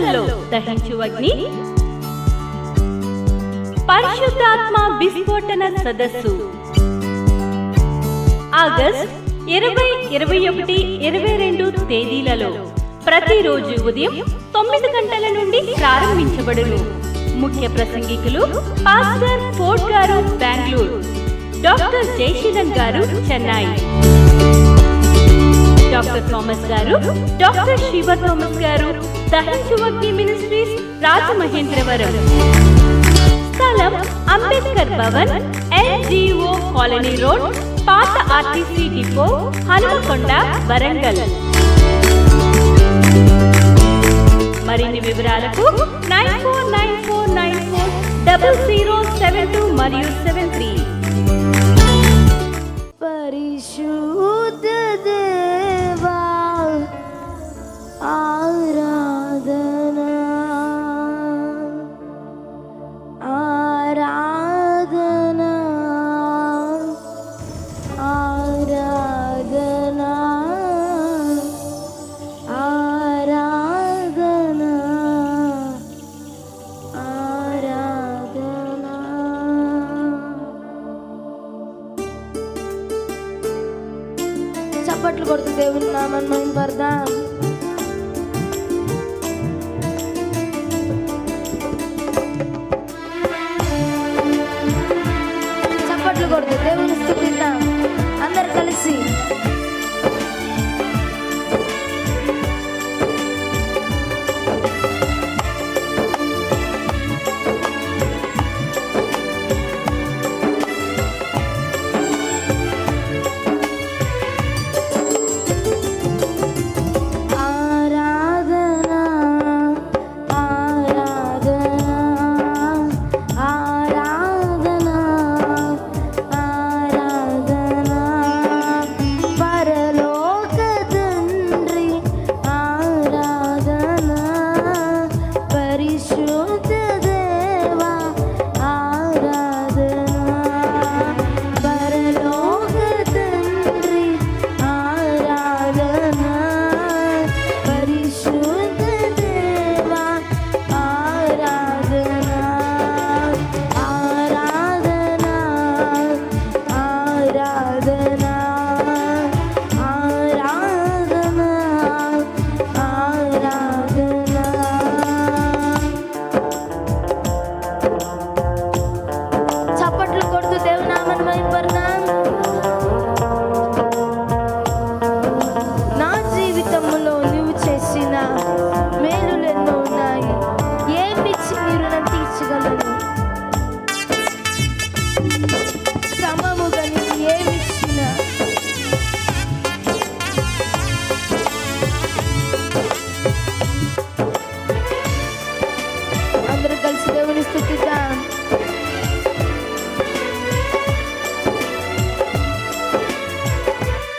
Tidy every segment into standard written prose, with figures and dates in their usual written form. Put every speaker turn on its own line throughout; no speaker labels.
మంటల్లో దహించు అగ్ని, పరిశుద్ధాత్మ విస్ఫోటన సదస్సు ఆగస్ట్ 20, 21, 22 తేదీలలో ప్రతిరోజు ఉదయం 9 గంటల నుండి ప్రారంభించబడును. ముఖ్య ప్రసంగికులు పాస్టర్ ఫోర్డ్ గారు బెంగళూరు, డాక్టర్ జయశీలన్ గారు చెన్నై, డాక్టర్ థామస్ గారు, డాక్టర్ శివ థామస్ గారు దహించు అగ్ని మినిస్ట్రీస్ రాజమహేంద్రవరం. స్థలం Ambedkar Bhavan, LGO colony road, పాత RTC డిపో, హనుమకొండ, వరంగల్. మరిన్ని వివరాలకు 9494940072 మరియు 73.
పరిశుద్ధ దేవా ఆరాధనా ఆరాధనా ఆరాధనా ఆరాధనా ఆరాధనా. చప్పట్లు కొడుతూ దేవుని నామాన్ని మహిమపడదాం. చప్పట్లు కొడుతూ దేవుని స్తుతిద్దాం అందరు కలిసి.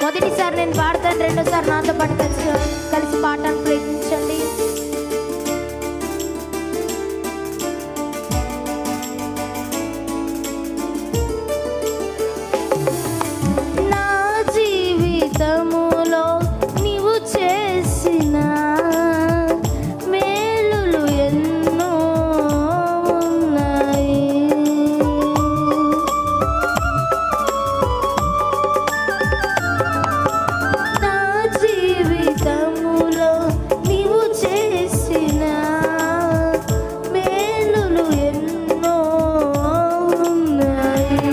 మొదటిసారి నేను పాడతాను, రెండోసారి నాతో పాటు కలిసి పాడటానికి ప్రయత్నించండి. నా జీవితములో నీవు చేసిన మేలులు ఎన్నో ఉన్నాయి. నా జీవితములో నీవు చేసిన మేలులు ఎన్నో ఉన్నాయి.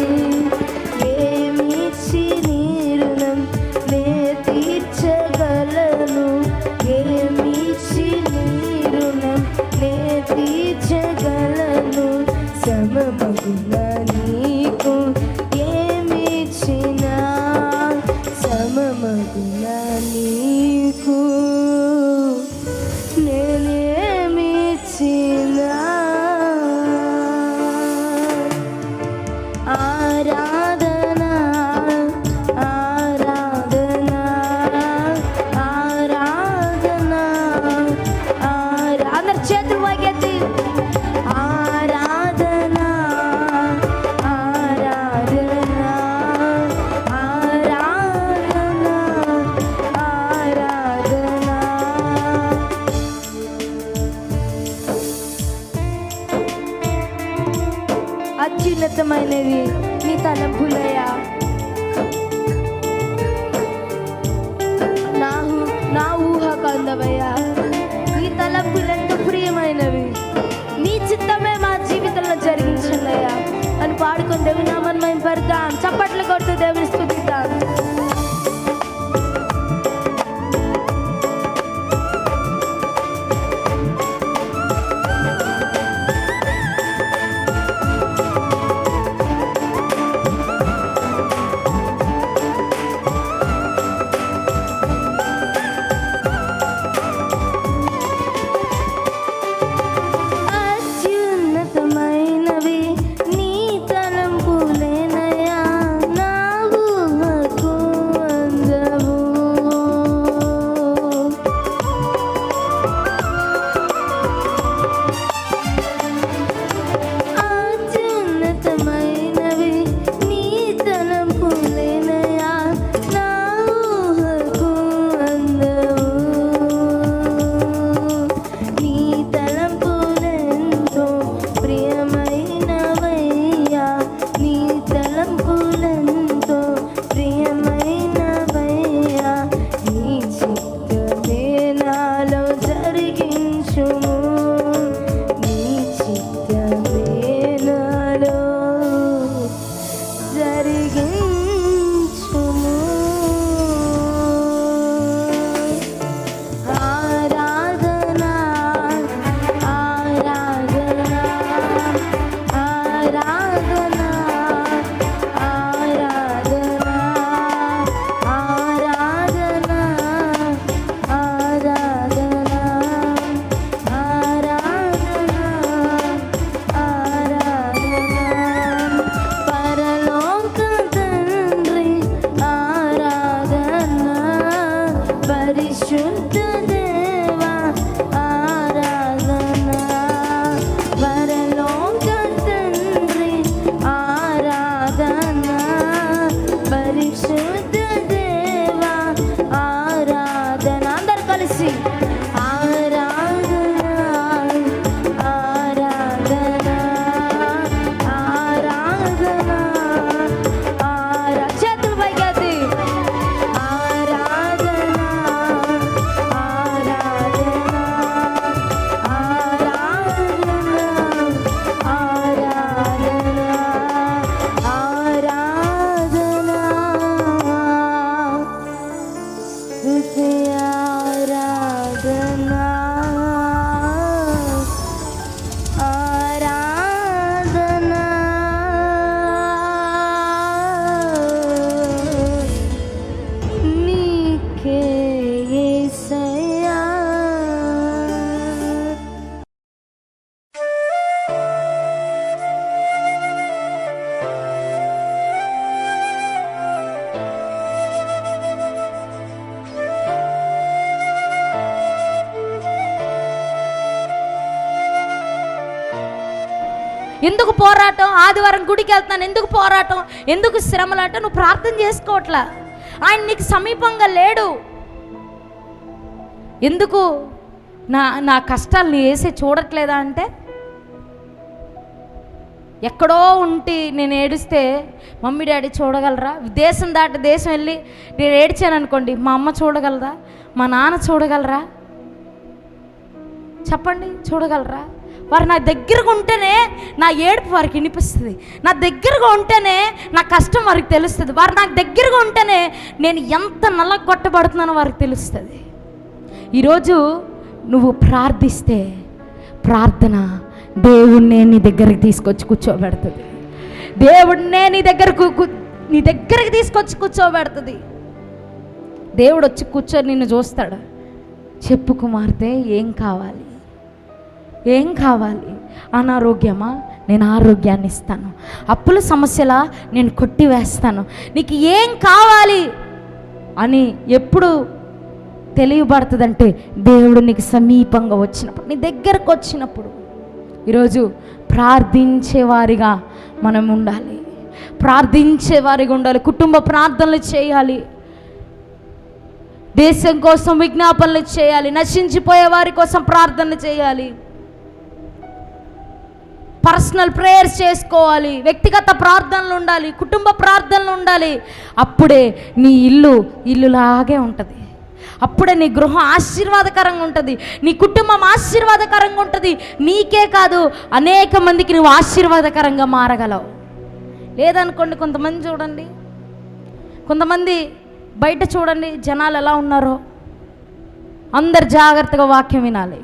ఏమిచ్చి నీ రుణం నే తీర్చగలను, ఏమిచ్చి నీ రుణం నే తీర్చగలను. సమమగున నీకు ఏమిచ్చినా, సమమగున నీకు నేనేమిచ్చినా. ఆరాధనా ఆరాధనా ఆరాధనా అందరు చేతులు వైగెత్తి ఆరాధనా అత్యున్నతమైనవి నీ తలంపులయ్యా. నా ఊహకు అందవయ్యా. నీ తలంపులెంత ప్రియమైనవి. నీ చిత్తమే మా జీవితంలో జరిగించండి అయ్యా అని పాడుకొని దేవుని నామాన్ని మేము పడతాం. చప్పట్లు కొడుతూ దేవుని స్తుతిద్దాం.
ఎందుకు పోరాటం? ఆదివారం గుడికి వెళ్తున్నాను, ఎందుకు పోరాటం, ఎందుకు శ్రమలు అంటే నువ్వు ప్రార్థన చేసుకోవట్లా. ఆయన నీకు సమీపంగా లేడు. ఎందుకు నా కష్టాలు నీ వేసి చూడట్లేదా అంటే, ఎక్కడో ఉండి నేను ఏడిస్తే మమ్మీ డాడీ చూడగలరా? దేశం దాటి దేశం వెళ్ళి నేను ఏడ్చాను అనుకోండి, మా అమ్మ చూడగలరా? మా నాన్న చూడగలరా? చెప్పండి, చూడగలరా? వారు నా దగ్గరగా ఉంటేనే నా ఏడుపు వారికి వినిపిస్తుంది. నా దగ్గరగా ఉంటేనే నా కష్టం వారికి తెలుస్తుంది. వారు నాకు దగ్గరగా ఉంటేనే నేను ఎంత నల్లగొట్టబడుతున్నానో వారికి తెలుస్తుంది. ఈరోజు నువ్వు ప్రార్థిస్తే ప్రార్థన దేవుణ్ణే నీ దగ్గరికి తీసుకొచ్చి కూర్చోబెడుతుంది. దేవుడినే నీ దగ్గరికి తీసుకొచ్చి కూర్చోబెడుతుంది. దేవుడు వచ్చి కూర్చొని నిన్ను చూస్తాడు. చెప్పు కుమార్తె, ఏం కావాలి? ఏం కావాలి? అనారోగ్యమా? నేను ఆరోగ్యాన్ని ఇస్తాను. అప్పుల సమస్యలా? నేను కొట్టివేస్తాను. నీకు ఏం కావాలి అని ఎప్పుడు తెలియబడుతుందంటే దేవుడు నీకు సమీపంగా వచ్చినప్పుడు, నీ దగ్గరకు వచ్చినప్పుడు. ఈరోజు ప్రార్థించేవారిగా మనం ఉండాలి. ప్రార్థించేవారిగా ఉండాలి. కుటుంబ ప్రార్థనలు చేయాలి. దేశం కోసం విజ్ఞాపనలు చేయాలి. నశించిపోయే వారి కోసం ప్రార్థనలు చేయాలి. పర్సనల్ ప్రేయర్స్ చేసుకోవాలి, వ్యక్తిగత ప్రార్థనలు ఉండాలి, కుటుంబ ప్రార్థనలు ఉండాలి. అప్పుడే నీ ఇల్లులాగే ఉంటుంది. అప్పుడే నీ గృహం ఆశీర్వాదకరంగా ఉంటుంది, నీ కుటుంబం ఆశీర్వాదకరంగా ఉంటుంది. నీకే కాదు, అనేక మందికి నువ్వు ఆశీర్వాదకరంగా మారగలవు. లేదనుకోండి, కొంతమంది చూడండి, కొంతమంది బయట చూడండి జనాలు ఎలా ఉన్నారో. అందరు జాగ్రత్తగా వాక్యం వినాలి.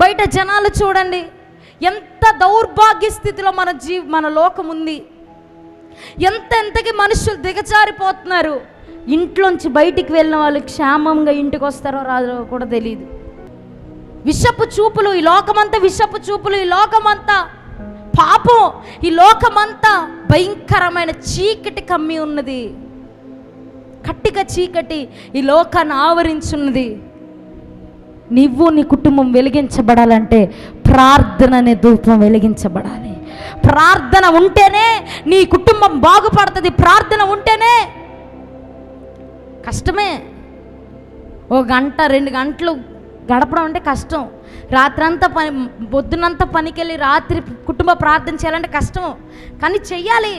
బయట జనాలు చూడండి ఎంత దౌర్భాగ్య స్థితిలో మన లోకం ఉంది. ఎంతకి మనుషులు దిగజారిపోతున్నారు. ఇంట్లోంచి బయటికి వెళ్ళిన వాళ్ళు క్షేమంగా ఇంటికి వస్తారో రాదో కూడా తెలియదు. విషపు చూపులు, ఈ లోకమంతా విషపు చూపులు, ఈ లోకమంతా పాపం, ఈ లోకమంతా భయంకరమైన చీకటి కమ్మి ఉన్నది. కట్టిక చీకటి ఈ లోకాన్ని ఆవరించున్నది. నువ్వు నీ కుటుంబం వెలిగించబడాలంటే ప్రార్థన అనే ధూపం వెలిగించబడాలి. ప్రార్థన ఉంటేనే నీ కుటుంబం బాగుపడుతుంది. ప్రార్థన ఉంటేనే. కష్టమే, 1 గంట 2 గంటలు గడపడం అంటే కష్టం. రాత్రంతా పొద్దునంతా పనికెళ్ళి రాత్రి కుటుంబ ప్రార్థన చేయాలంటే కష్టం, కానీ చెయ్యాలి.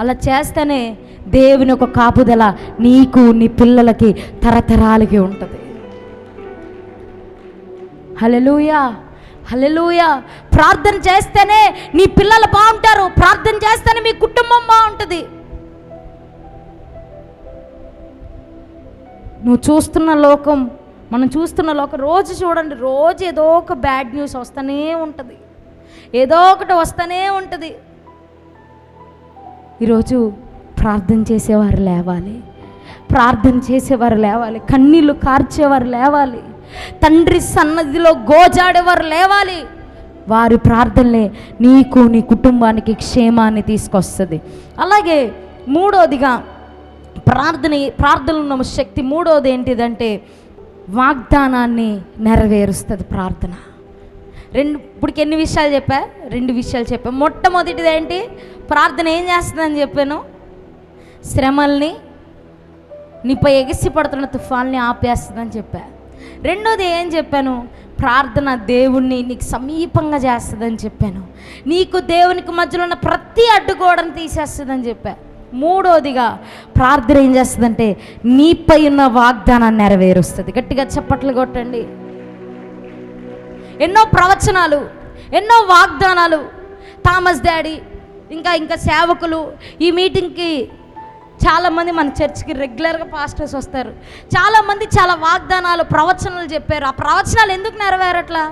అలా చేస్తేనే దేవుని ఒక కాపుదల నీకు నీ పిల్లలకి తరతరాలకి ఉంటుంది. హల్లెలూయా, హల్లెలూయా. ప్రార్థన చేస్తేనే నీ పిల్లలు బాగుంటారు. ప్రార్థన చేస్తేనే మీ కుటుంబం బాగుంటుంది. నువ్వు చూస్తున్న లోకం, మనం చూస్తున్న లోకం రోజు చూడండి, రోజు ఏదో ఒక బ్యాడ్ న్యూస్ వస్తూనే ఉంటుంది, ఏదో ఒకటి వస్తూనే ఉంటుంది. ఈరోజు ప్రార్థన చేసేవారు లేవాలి, ప్రార్థన చేసేవారు లేవాలి, కన్నీళ్ళు కార్చేవారు లేవాలి, తండ్రి సన్నదిలో గోజాడేవారు లేవాలి. వారి ప్రార్థనలే నీకు నీ కుటుంబానికి క్షేమాన్ని తీసుకొస్తుంది. అలాగే మూడోదిగా ప్రార్థనలో ఉన్న శక్తి మూడోది ఏంటిదంటే వాగ్దానాన్ని నెరవేరుస్తుంది ప్రార్థన. ఇప్పటికి ఎన్ని విషయాలు చెప్పా? 2 విషయాలు చెప్పా. మొట్టమొదటిది ఏంటి? ప్రార్థన ఏం చేస్తుందని చెప్పాను? శ్రమల్ని, నీపై ఎగిసి పడుతున్న తుఫాన్ని ఆపేస్తుందని చెప్పా. రెండోది ఏం చెప్పాను? ప్రార్థన దేవుణ్ణి నీకు సమీపంగా చేస్తుందని చెప్పాను. నీకు దేవునికి మధ్యలో ఉన్న ప్రతి అడ్డుగోడను తీసేస్తుందని చెప్పా. మూడోదిగా ప్రార్థన ఏం చేస్తుందంటే నీపై ఉన్న వాగ్దానాన్ని నెరవేరుస్తుంది. గట్టిగా చప్పట్లు కొట్టండి. ఎన్నో ప్రవచనాలు, ఎన్నో వాగ్దానాలు. థామస్ డాడీ ఇంకా సేవకులు ఈ మీటింగ్కి చాలామంది మన చర్చ్కి రెగ్యులర్గా పాస్టర్స్ వస్తారు. చాలామంది చాలా వాగ్దానాలు, ప్రవచనాలు చెప్పారు. ఆ ప్రవచనాలు ఎందుకు నెరవేరట్లా?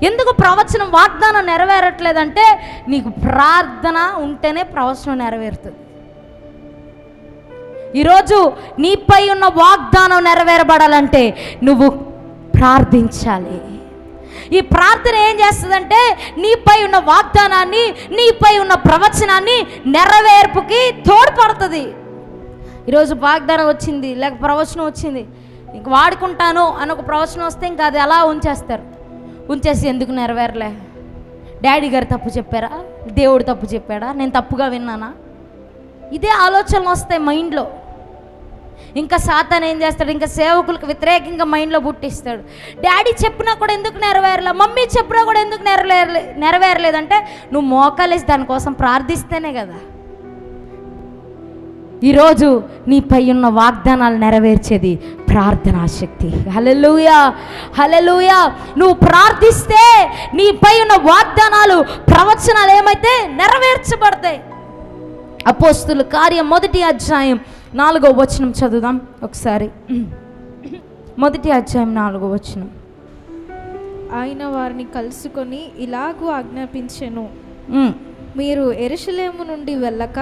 ఎందుకు ప్రవచనం, వాగ్దానం నెరవేరట్లేదంటే నీకు ప్రార్థన ఉంటేనే ప్రవచనం నెరవేరుతుంది. ఈరోజు నీపై ఉన్న వాగ్దానం నెరవేరబడాలంటే నువ్వు ప్రార్థించాలి. ఈ ప్రార్థన ఏం చేస్తుందంటే నీపై ఉన్న వాగ్దానాన్ని, నీపై ఉన్న ప్రవచనాన్ని నెరవేర్పుకి తోడ్పడుతుంది. ఈరోజు వాగ్దానం వచ్చింది, లేక ప్రవచనం వచ్చింది, ఇంక వాడుకుంటాను అని ఒక ప్రవచనం వస్తే ఇంకా అది అలా ఉంచేసి ఎందుకు నెరవేరలే? డాడీ గారు తప్పు చెప్పారా? దేవుడు తప్పు చెప్పాడా? నేను తప్పుగా విన్నానా? ఇదే ఆలోచనలు వస్తాయి మైండ్లో. ఇంకా సాతాను ఏం చేస్తాడు? ఇంకా సేవకులకు వ్యతిరేకంగా మైండ్లో పుట్టిస్తాడు. డాడీ చెప్పినా కూడా ఎందుకు నెరవేరలే, మమ్మీ చెప్పినా కూడా ఎందుకు నెరవేరలేదంటే నువ్వు మోకాలేసి దానికోసం ప్రార్థిస్తేనే కదా. ఈరోజు నీపై ఉన్న వాగ్దానాలు నెరవేర్చేది ప్రార్థనా శక్తి. హల్లెలూయా, హల్లెలూయా. నువ్వు ప్రార్థిస్తే నీపై ఉన్న వాగ్దానాలు, ప్రవచనాలు ఏమైతే నెరవేర్చబడతాయి. అపోస్తుల కార్యం 1వ అధ్యాయం 4వ వచనం చదువుదాం ఒకసారి. 1వ అధ్యాయం 4వ వచనం.
ఆయన వారిని కలుసుకొని ఇలాగూ ఆజ్ఞాపించెను, మీరు యెరూషలేము నుండి వెళ్ళక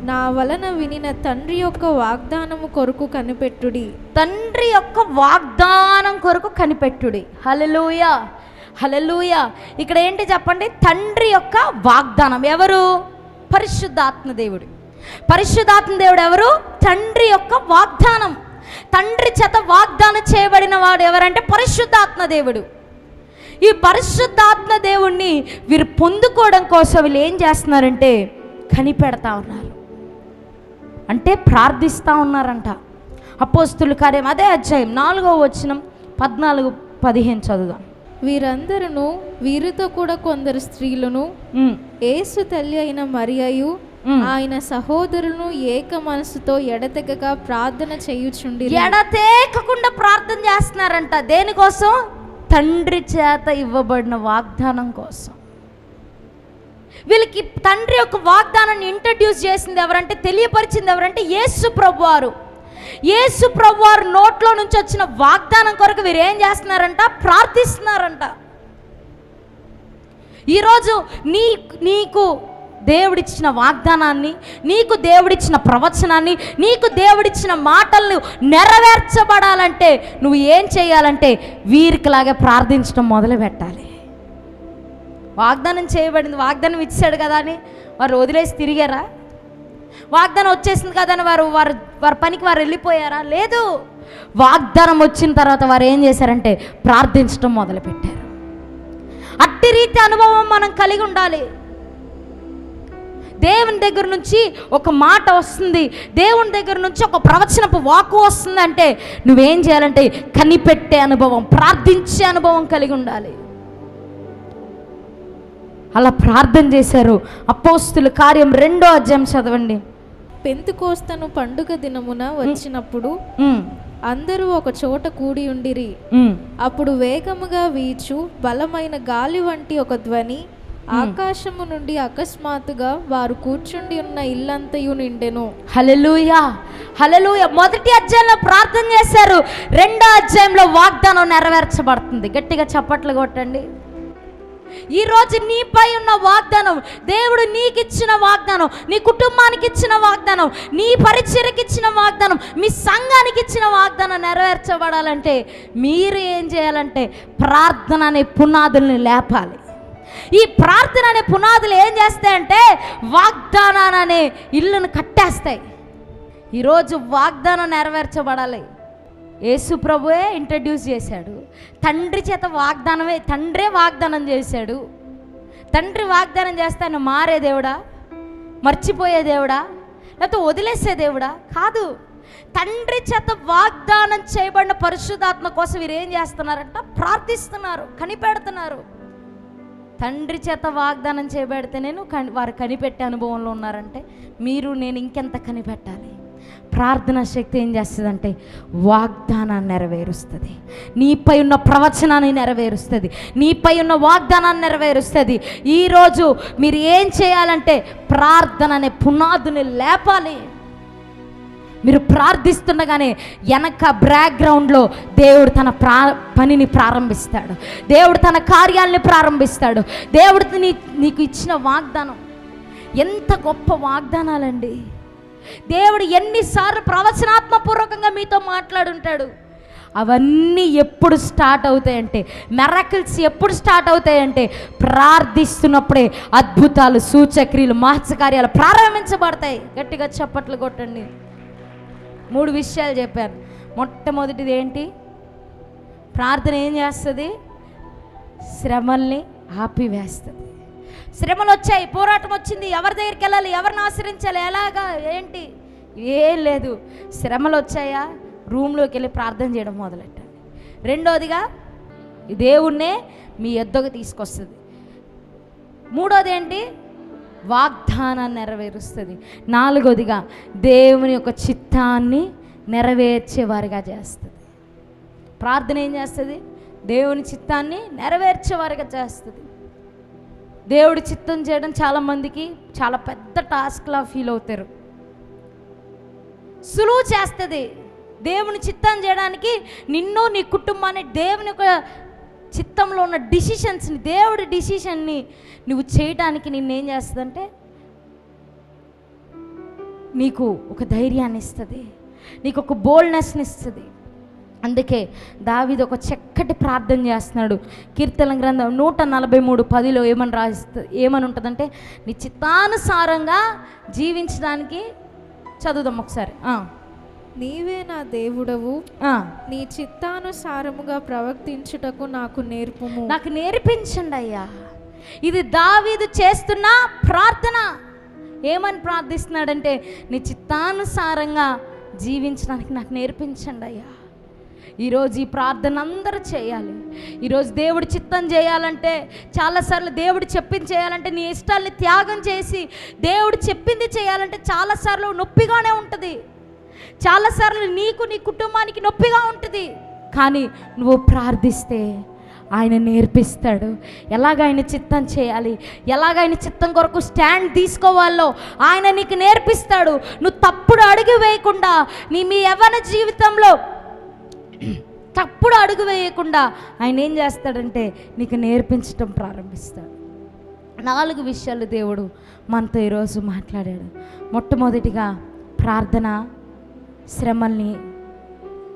నా వలన వినిన తండ్రి యొక్క వాగ్దానము కొరకు కనిపెట్టుడి.
తండ్రి యొక్క వాగ్దానం కొరకు కనిపెట్టుడి. హల్లెలూయా, హల్లెలూయా. ఇక్కడ ఏంటి చెప్పండి? తండ్రి యొక్క వాగ్దానం. ఎవరు? పరిశుద్ధాత్మ దేవుడు. పరిశుద్ధాత్మ దేవుడు ఎవరు? తండ్రి యొక్క వాగ్దానం. తండ్రి చేత వాగ్దానం చేయబడిన వాడు ఎవరంటే పరిశుద్ధాత్మ దేవుడు. ఈ పరిశుద్ధాత్మ దేవుణ్ణి వీరు పొందుకోవడం కోసం వీళ్ళు ఏం చేస్తున్నారంటే కనిపెడతా ఉన్నారు, అంటే ప్రార్థిస్తూ ఉన్నారంట. అపోస్తుల కార్యం అదే అధ్యాయం 4వ వచనం 14-15 చదువుదాం.
వీరందరూ వీరితో కూడా కొందరు స్త్రీలను యేసు తల్లి అయిన మరియయు ఆయన సహోదరులను ఏక మనసుతో ఎడతెగక ప్రార్థన చేయుచుండి.
ఎడతెగకుండా ప్రార్థన చేస్తున్నారంట. దేనికోసం? తండ్రి చేత ఇవ్వబడిన వాగ్దానం కోసం. వీళ్ళకి తండ్రి యొక్క వాగ్దానాన్ని ఇంట్రడ్యూస్ చేసింది ఎవరంటే, తెలియపరిచింది ఎవరంటే యేసు ప్రభువారు. యేసు ప్రభువారు నోట్లో నుంచి వచ్చిన వాగ్దానం కొరకు వీరు ఏం చేస్తున్నారంట? ప్రార్థిస్తున్నారంట. ఈరోజు నీకు దేవుడిచ్చిన వాగ్దానాన్ని, నీకు దేవుడిచ్చిన ప్రవచనాన్ని, నీకు దేవుడిచ్చిన మాటలను నెరవేర్చబడాలంటే నువ్వు ఏం చేయాలంటే వీరికిలాగే ప్రార్థించడం మొదలు పెట్టాలి. వాగ్దానం చేయబడింది, వాగ్దానం ఇచ్చాడు కదా అని వారు వదిలేసి తిరిగారా? వాగ్దానం వచ్చేసింది కదా అని వారి పనికి వారు వెళ్ళిపోయారా? లేదు. వాగ్దానం వచ్చిన తర్వాత వారు ఏం చేశారంటే ప్రార్థించడం మొదలుపెట్టారు. అట్టి రీతి అనుభవం మనం కలిగి ఉండాలి. దేవుని దగ్గర నుంచి ఒక మాట వస్తుంది, దేవుని దగ్గర నుంచి ఒక ప్రవచనపు వాక్కు వస్తుంది అంటే నువ్వేం చేయాలంటే కనిపెట్టే అనుభవం, ప్రార్థించే అనుభవం కలిగి ఉండాలి. అలా ప్రార్థన చేశారు. అపోస్తుల కార్యం 2వ అధ్యాయం చదవండి.
పెంతెకోస్తు పండుగ దినమున వచ్చినప్పుడు అందరూ ఒక చోట కూడి ఉండిరి. అప్పుడు వేగముగా వీచు బలమైన గాలి వంటి ఒక ధ్వని ఆకాశము నుండి అకస్మాత్తుగా వారు కూర్చుండి ఉన్న ఇల్లంతయు నిండెను.
హల్లెలూయా, హల్లెలూయా. మొదటి అధ్యాయంలో ప్రార్థన చేశారు, 2వ అధ్యాయంలో వాగ్దానం నెరవేర్చబడుతుంది. గట్టిగా చప్పట్లు కొట్టండి. ఈరోజు నీపై ఉన్న వాగ్దానం, దేవుడు నీకు ఇచ్చిన వాగ్దానం, నీ కుటుంబానికి ఇచ్చిన వాగ్దానం, నీ పరిచర్యకి ఇచ్చిన వాగ్దానం, మీ సంఘానికి ఇచ్చిన వాగ్దానం నెరవేర్చబడాలంటే మీరు ఏం చేయాలంటే ప్రార్థన అనే పునాదుల్ని లేపాలి. ఈ ప్రార్థన అనే పునాదులు ఏం చేస్తాయంటే వాగ్దానాన్ని అనే ఇల్లును కట్టేస్తాయి. ఈరోజు వాగ్దానం నెరవేర్చబడాలి. యేసు ప్రభువే ఇంట్రడ్యూస్ చేశాడు. తండ్రి చేత తండ్రే వాగ్దానం చేశాడు. తండ్రి వాగ్దానం చేస్తే ఆయన మారే దేవుడా, మర్చిపోయే దేవుడా, లేకపోతే వదిలేసే దేవుడా? కాదు. తండ్రి చేత వాగ్దానం చేయబడిన పరిశుద్ధాత్మ కోసం వీరు ఏం చేస్తున్నారంట? ప్రార్థిస్తున్నారు, కనిపెడుతున్నారు. తండ్రి చేత వాగ్దానం చేయబడితే వారు కనిపెట్టే అనుభవంలో ఉన్నారంటే నేను ఇంకెంత కనిపెట్టాలి? ప్రార్థన శక్తి ఏం చేస్తుందంటే వాగ్దానాన్ని నెరవేరుస్తుంది. నీపై ఉన్న ప్రవచనాన్ని నెరవేరుస్తుంది, నీపై ఉన్న వాగ్దానాన్ని నెరవేరుస్తుంది. ఈరోజు మీరు ఏం చేయాలంటే ప్రార్థన అనే పునాదుని లేపాలి. మీరు ప్రార్థిస్తుండగానే వెనక బ్యాక్గ్రౌండ్లో దేవుడు తన పనిని ప్రారంభిస్తాడు. దేవుడు తన కార్యాలని ప్రారంభిస్తాడు. దేవుడు నీకు ఇచ్చిన వాగ్దానం ఎంత గొప్ప వాగ్దానాలండి. దేవుడు ఎన్నిసార్లు ప్రవచనాత్మపూర్వకంగా మీతో మాట్లాడుంటాడు. అవన్నీ ఎప్పుడు స్టార్ట్ అవుతాయంటే, మిరకిల్స్ ఎప్పుడు స్టార్ట్ అవుతాయంటే ప్రార్థిస్తున్నప్పుడే అద్భుతాలు, సూచక్రియలు, మహత్కార్యాలు ప్రారంభించబడతాయి. గట్టిగా చప్పట్లు కొట్టండి. 3 విషయాలు చెప్పాను. మొట్టమొదటిది ఏంటి? ప్రార్థన ఏం చేస్తుంది? శ్రమల్ని ఆపివేస్తుంది. శ్రమలు వచ్చాయి, పోరాటం వచ్చింది, ఎవరి దగ్గరికి వెళ్ళాలి, ఎవరిని ఆశ్రయించాలి, ఎలాగా, ఏంటి, ఏం లేదు. శ్రమలు వచ్చాయా, రూమ్లోకి వెళ్ళి ప్రార్థన చేయడం మొదలెట్టండి. రెండోదిగా దేవుణ్ణే మీ యొద్దకు తీసుకొస్తుంది. మూడోది ఏంటి? వాగ్దానాన్ని నెరవేరుస్తుంది. నాలుగోదిగా దేవుని యొక్క చిత్తాన్ని నెరవేర్చేవారిగా చేస్తుంది. ప్రార్థన ఏం చేస్తుంది? దేవుని చిత్తాన్ని నెరవేర్చేవారిగా చేస్తుంది. దేవుడి చిత్తం చేయడం చాలామందికి చాలా పెద్ద టాస్క్లా ఫీల్ అవుతారు. సులువు చేస్తుంది. దేవుని చిత్తం చేయడానికి నిన్ను, నీ కుటుంబాన్ని, దేవుని యొక్క చిత్తంలో ఉన్న డిసిషన్స్ని, దేవుడి డిసిషన్ని నువ్వు చేయడానికి నిన్నేం చేస్తుందంటే నీకు ఒక ధైర్యాన్ని ఇస్తుంది, నీకు ఒక బోల్డ్నెస్ని ఇస్తుంది. అందుకే దావీదు ఒక చక్కటి ప్రార్థన చేస్తున్నాడు. కీర్తన గ్రంథం 143:10 ఏమని ఉంటుందంటే నీ చిత్తానుసారంగా జీవించడానికి. చదువుదాం ఒకసారి.
నీవే నా దేవుడవు, నీ చిత్తానుసారముగా ప్రవర్తించుటకు నాకు నేర్పుము.
నాకు నేర్పించండి అయ్యా. ఇది దావీదు చేస్తున్న ప్రార్థన. ఏమని ప్రార్థిస్తున్నాడంటే నీ చిత్తానుసారంగా జీవించడానికి నాకు నేర్పించండి అయ్యా. ఈరోజు ఈ ప్రార్థన అందరూ చేయాలి. ఈరోజు దేవుడి చిత్తం చేయాలంటే, చాలాసార్లు దేవుడు చెప్పింది చేయాలంటే, నీ ఇష్టాల్ని త్యాగం చేసి దేవుడు చెప్పింది చేయాలంటే చాలాసార్లు నొప్పిగానే ఉంటుంది. చాలాసార్లు నీకు నీ కుటుంబానికి నొప్పిగా ఉంటుంది. కానీ నువ్వు ప్రార్థిస్తే ఆయన నేర్పిస్తాడు ఎలాగ ఆయన చిత్తం చేయాలి, ఎలాగ ఆయన చిత్తం కొరకు స్టాండ్ తీసుకోవాలో ఆయన నీకు నేర్పిస్తాడు. నువ్వు తప్పుడు అడుగు వేయకుండా, మీ యవ్వన జీవితంలో తప్పుడు అడుగు వేయకుండా ఆయన ఏం చేస్తాడంటే నీకు నేర్పించటం ప్రారంభిస్తాడు. 4 విషయాలు దేవుడు మనతో ఈరోజు మాట్లాడాడు. మొట్టమొదటిగా ప్రార్థన శ్రమల్ని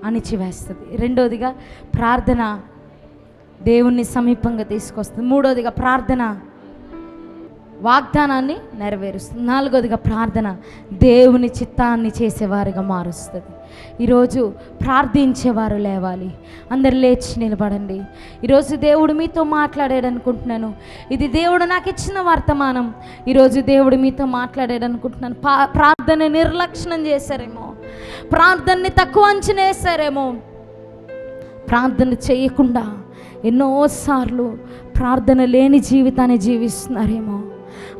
అణిచివేస్తుంది. రెండోదిగా ప్రార్థన దేవుణ్ణి సమీపంగా తీసుకొస్తుంది. మూడోదిగా ప్రార్థన వాగ్దానాన్ని నెరవేరుస్తుంది. 4వదిగా ప్రార్థన దేవుని చిత్తాన్ని చేసేవారుగా మారుస్తుంది. ఈరోజు ప్రార్థించేవారు లేవాలి. అందరు లేచి నిలబడండి. ఈరోజు దేవుడు మీతో మాట్లాడాడు అనుకుంటున్నాను. ఇది దేవుడు నాకు ఇచ్చిన వర్తమానం. ఈరోజు దేవుడు మీతో మాట్లాడాడు అనుకుంటున్నాను. ప్రార్థన నిర్లక్ష్యం చేశారేమో, ప్రార్థనని తక్కువ అంచనా వేశారేమో, ప్రార్థన చేయకుండా ఎన్నోసార్లు ప్రార్థన లేని జీవితాన్ని జీవిస్తున్నారేమో.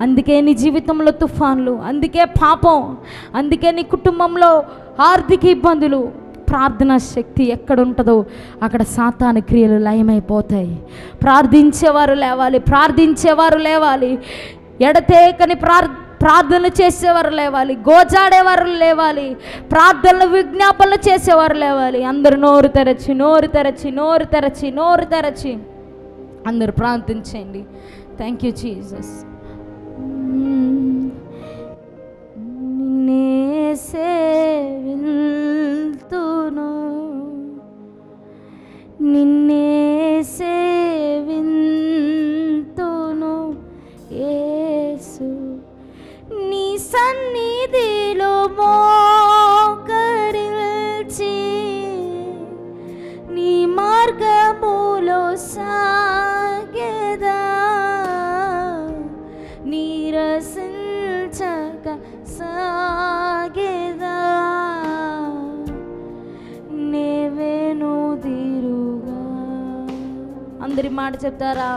అందుకే నీ జీవితంలో తుఫాన్లు, అందుకే పాపం, అందుకే నీ కుటుంబంలో ఆర్థిక ఇబ్బందులు. ప్రార్థనా శక్తి ఎక్కడ ఉంటుందో అక్కడ సాతాను క్రియలు లయమైపోతాయి. ప్రార్థించేవారు లేవాలి, ప్రార్థించేవారు లేవాలి. ఎడతేకని ప్రార్థన చేసేవారు లేవాలి, గోజాడేవారు లేవాలి, ప్రార్థనలు విజ్ఞాపనలు చేసేవారు లేవాలి. అందరూ నోరు తెరచి నోరు తెరచి నోరు తెరచి నోరు తెరచి అందరూ ప్రార్థించండి. Thank you Jesus. నిన్నే సేవింతును, నిన్నే సేవింతును యేసు, నీ సన్నిధిలో మోకరిల్చి నీ మార్గములో సాగెదా, నీరసించక సాగెదా, నేవెనుదిరుగా. అందరి మాట చెప్తారా?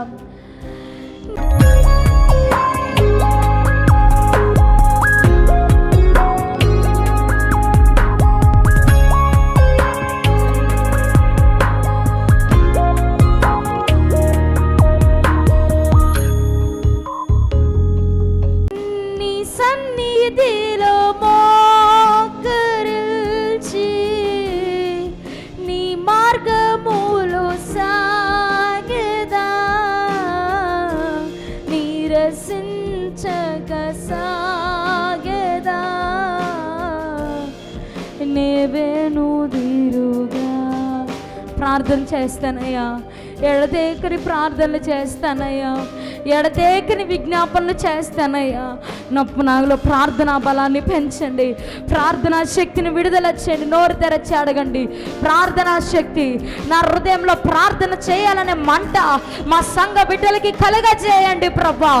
ప్రార్థన చేస్తానయ్యా, ఎడతేకని ప్రార్థనలు చేస్తానయ్యా, ఎడతేకని విజ్ఞాపనలు చేస్తానయ్యా. నాలో ప్రార్థనా బలాన్ని పెంచండి, ప్రార్థనా శక్తిని విడుదల చేయండి. నోరు తెరచి అడగండి. ప్రార్థనా శక్తి నా హృదయంలో ప్రార్థన చేయాలనే మంట మా సంఘ బిడ్డలకి కలగజేయండి ప్రభా.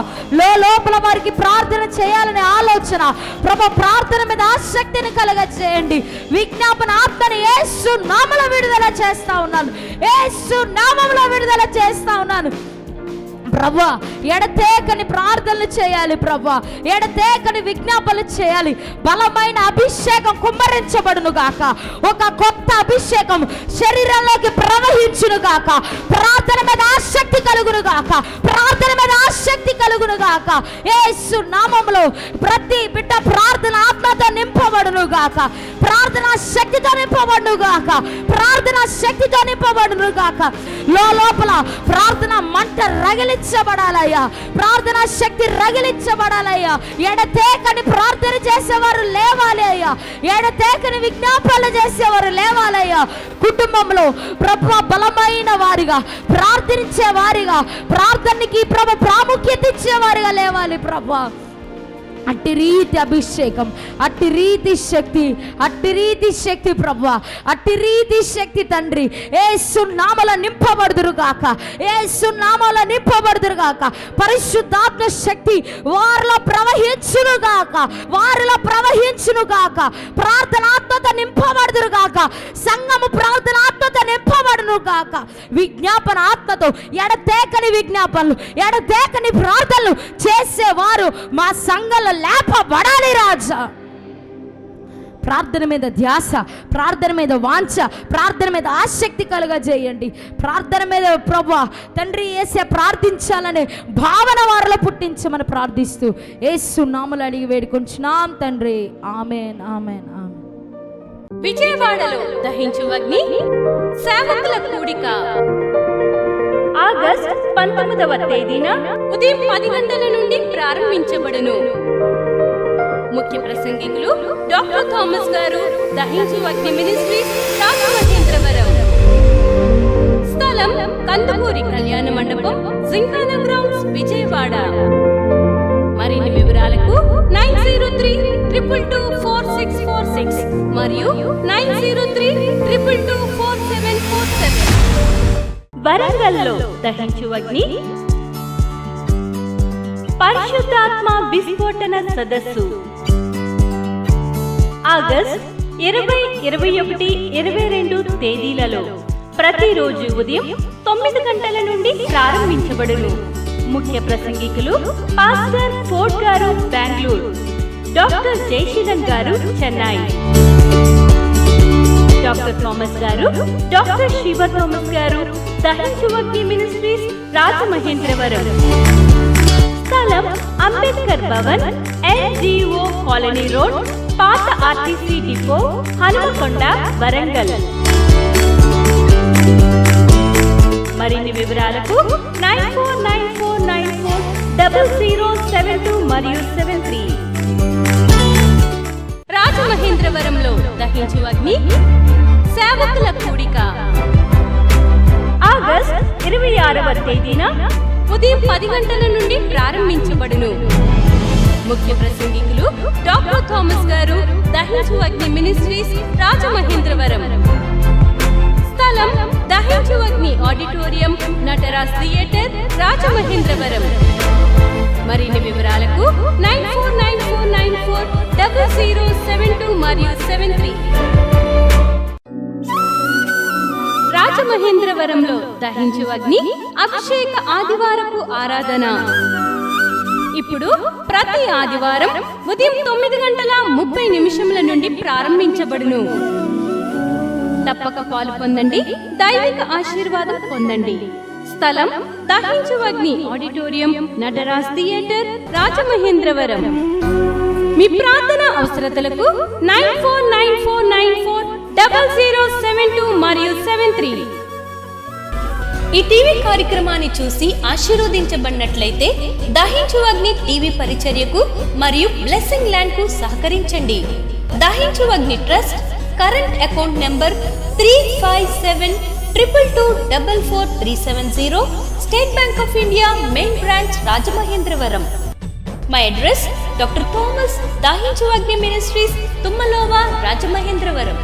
లోపల వారికి ప్రార్థన చేయాలనే ఆలోచన ప్రభా, ప్రార్థన మీద ఆసక్తిని కలగజేయండి. విజ్ఞాపన ఆత్మని యేసు నామములో విడుదల చేస్తా ఉన్నాను, యేసు నామములో విడుదల చేస్తా ఉన్నాను ప్రభా. ఎడతేకని ప్రార్థనలు చేయాలి ప్రభా, ఎడతేకని విజ్ఞాపనలు చేయాలి. బలమైన అభిషేకం కుమ్మరించబడును గాక, ఒక కొత్త అభిషేకం శరీరంలోకి ప్రవహించును గాక. ప్రార్థన మీద ఆసక్తి కలుగును గాక, ప్రార్థన మీద ఆసక్తి కలుగును గాక. యేసు నామములో ప్రతి బిడ్డ ప్రార్థన ఆత్మతో నింపబడును గాక, ప్రార్థన శక్తితో నింపబడును గాక, ప్రార్థన శక్తితో నింపబడును గాక. లోపల ప్రార్థన మంట రగిలించబడాలయ్యా, ప్రార్థన శక్తి రగిలించబడాలయ్యా. ఎడతేకని ప్రార్థన చేసేవారు లేవాలి అయ్యా, ఎడతేకని విజ్ఞాపనలు చేసేవారు లేవాలయ్యా. కుటుంబంలో ప్రభు బలమైన వారిగా, ప్రార్థించే వారిగా, ప్రార్థనకి ప్రభు ప్రాముఖ్యత ఇచ్చేవారిగా లేవాలి ప్రభు. అట్టి రీతి అభిషేకం, అట్టి రీతి శక్తి, అట్టి రీతి శక్తి ప్రభువా, అట్టి రీతి శక్తి తండ్రి యేసు నామములో నింపబడుదురుగాక, యేసు నామములో నింపబడుదురుగాక. పరిశుద్ధాత్మ శక్తి వారిలో ప్రవహించునుగాక, వారిలో ప్రవహించునుగాక. ప్రార్థనాత్మత నింపబడుదురుగాక, సంఘము ప్రార్థనాత్మత నింపబడునుగాక. విజ్ఞాపన ఆత్మతో ఎడతేకని విజ్ఞాపనలు, ఎడతేకని ప్రార్థనలు చేసేవారు మా సంఘంలో లేపబడాలి రాజా. ప్రార్థన మీద ధ్యాస, ప్రార్థన మీద వాంఛ, ప్రార్థన మీద ఆసక్తి కలుగజేయండి. ప్రార్థన మీద ప్రభువా తండ్రి యేసే ప్రార్థించాలనే భావన వారిలో పుట్టించమని ప్రార్థిస్తూ యేసు నామములో అడిగి వేడుకొంచున్నాం తండ్రి. ఆమేన్, ఆమేన్, ఆమేన్.
విజయవాడలో దహించు అగ్ని సేవకుల కూడిక ఆగస్ట్ 19వ తేదీన ఉదయం 10 గంటల నుండి ప్రారంభించబడును. ముఖ్య ప్రసంగికులు డాక్టర్ థామస్ గారు, దహించు అగ్ని మినిస్ట్రీస్, రాజమహేంద్రవరం. స్థలం కందుకూరి కళ్యాణ మండపం, జింకానా గ్రౌండ్స్, విజయవాడ. మరిన్ని వివరాలకు 9032224646 మరియు 9032224747. వరంగల్లో దహించు అగ్ని పరిశుద్ధాత్మ విస్ఫోటన సదస్సు ఆగస్ట్ 20, 21, 22 తేదీలలో ప్రతిరోజు ఉదయం 9 గంటల నుండి ప్రారంభించబడును. ముఖ్య ప్రసంగికులు పాస్టర్ ఫోర్డ్ గారు బెంగళూరు, డాక్టర్ జయశీలం గారు చెన్నై, డాక్టర్ థామస్ గారు, డాక్టర్ శివ థామస్ గారు, దహించు అగ్ని మినిస్ట్రీస్, రాజమహేంద్రవరం. స్థలం Ambedkar Bhavan, LGO colony road, పాత RTC డిపో, హనుమకొండ, వరంగల్. మరిన్ని వివరాలకు 9494940072 మరియు 73. రాజమహేంద్రవరంలో దహించు అగ్ని సేవకుల కూడిక ఆగస్ట్ 26వ తేదీన ఉదయం 10 గంటల నుండి ప్రారంభించబడును. ముఖ్య ప్రసంగికులు డాక్టర్ థామస్ గారు, దహించు అగ్ని మినిస్ట్రీస్, రాజమహేంద్రవరం. స్థలం దహించు అగ్ని ఆడిటోరియం, నటరాజ్ థియేటర్, రాజమహేంద్రవరం. మరిన్ని వివరాలకు 9494940072 మరియు 73. రాజమహేంద్రవరంలో దహించు అగ్ని అభిషేక ఆదివారపు ఆరాధన ఇప్పుడు ప్రతి ఆదివారం ఉదయం 9:30 నుండి ప్రారంభించబడును. తప్పక పాలు పొందండి, దైవిక ఆశీర్వాదం పొందండి. స్థలం దహించు అగ్ని ఆడిటోరియం, నటరాజ్ థియేటర్, రాజమహేంద్రవరం. మీ ప్రార్థన అవసరతలకు 9494940072 మరియు 73. ఈ టీవీ కార్యక్రమాన్ని చూసి ఆశీర్వదించబడినట్లయితే దహించు అగ్ని టీవీ పరిచర్యకు మరియు బ్లెస్సింగ్ ల్యాండ్ కు సహకరించండి. Dahinchu Agni trust current account number 357222444370, State Bank of India main branch, Rajamahendravaram. My address doctor Thomas, Dahinchu Agni ministries, తుమ్మలోవా, Rajamahendravaram.